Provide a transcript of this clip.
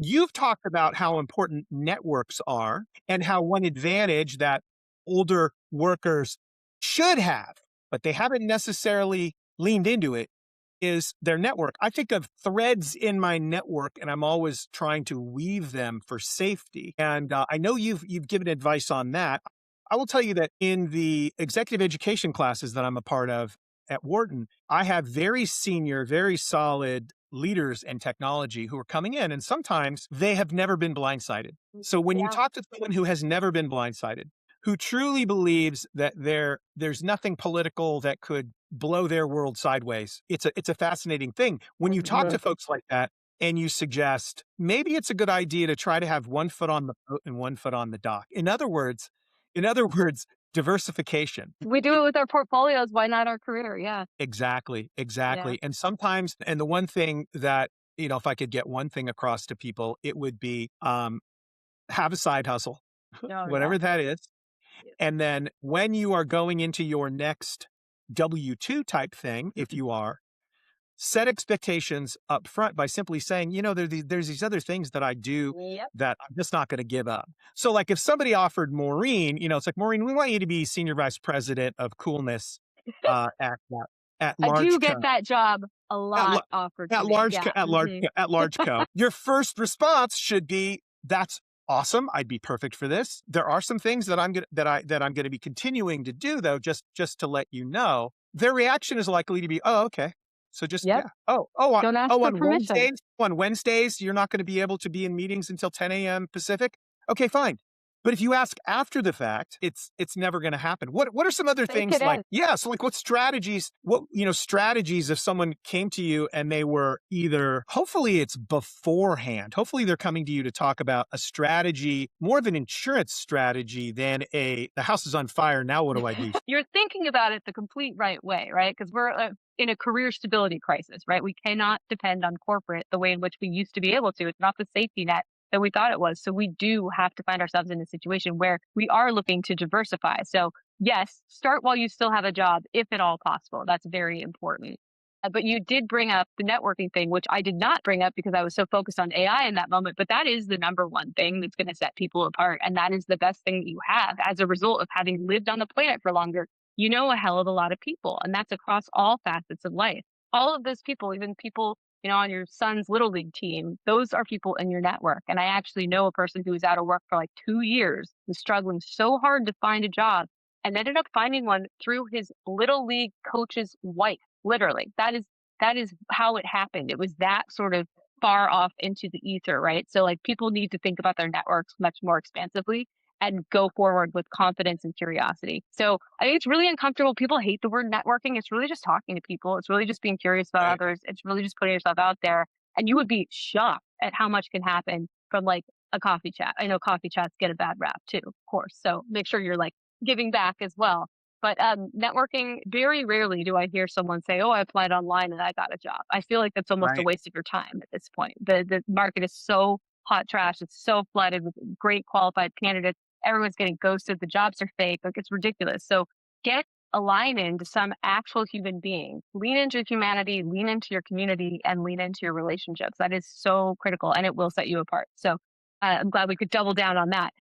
You've talked about how important networks are and how one advantage that older workers should have, but they haven't necessarily leaned into it, is their network. I think of threads in my network, and I'm always trying to weave them for safety. And I know you've given advice on that. I will tell you that in the executive education classes that I'm a part of at Wharton, I have very senior, very solid leaders in technology who are coming in, and sometimes they have never been blindsided. So when you Yeah. talk to someone who has never been blindsided, who truly believes that there's nothing political that could blow their world sideways, it's a fascinating thing. When you talk Mhm. to folks like that and you suggest maybe it's a good idea to try to have one foot on the boat and one foot on the dock. In other words, diversification. We do it with our portfolios. Why not our career? Yeah. Exactly, Yeah. exactly. And sometimes, and the one thing that, if I could get one thing across to people, it would be have a side hustle, Oh, yeah. whatever that is. Yeah. And then when you are going into your next W-2 type thing, if you are, set expectations up front by simply saying, there's these other things that I do Yep. that I'm just not going to give up. So like if somebody offered Maureen, it's like, Maureen, we want you to be senior vice president of coolness at I do large co. get that job a At, lot la- offered to at me. large co, Yeah. at large co. Your first response should be, "That's awesome. I'd be perfect for this." There are some things that I'm gonna be continuing to do though, just to let you know. Their reaction is likely to be, "Oh, okay." So just Yep. yeah. Oh, Don't ask for permission. On Wednesdays you're not going to be able to be in meetings until 10 a.m. Pacific. Okay, fine. But if you ask after the fact, it's never going to happen. What are some other Take things it like, in. yeah, so like what strategies if someone came to you and they were either, hopefully it's beforehand, hopefully they're coming to you to talk about a strategy, more of an insurance strategy than the house is on fire, now what do I do? You're thinking about it the complete right way, right? Because we're in a career stability crisis, right? We cannot depend on corporate the way in which we used to be able to. It's not the safety net that we thought it was. So we do have to find ourselves in a situation where we are looking to diversify. So yes, start while you still have a job, if at all possible. That's very important. But you did bring up the networking thing, which I did not bring up because I was so focused on AI in that moment. But that is the number one thing that's going to set people apart. And that is the best thing that you have as a result of having lived on the planet for longer. You know a hell of a lot of people, and that's across all facets of life. All of those people, even people, on your son's little league team, those are people in your network. And I actually know a person who was out of work for like 2 years, was struggling so hard to find a job and ended up finding one through his little league coach's wife. Literally, that is how it happened. It was that sort of far off into the ether, right? So like people need to think about their networks much more expansively and go forward with confidence and curiosity. So I think it's really uncomfortable. People hate the word networking. It's really just talking to people. It's really just being curious about Right. others. It's really just putting yourself out there. And you would be shocked at how much can happen from like a coffee chat. I know coffee chats get a bad rap too, of course. So make sure you're like giving back as well. But networking, very rarely do I hear someone say, "Oh, I applied online and I got a job." I feel like that's almost a Right. waste of your time at this point. The market is so hot trash. It's so flooded with great qualified candidates. Everyone's getting ghosted. The jobs are fake. Like it's ridiculous. So get aligned into some actual human being. Lean into humanity, lean into your community, and lean into your relationships. That is so critical, and it will set you apart. So I'm glad we could double down on that.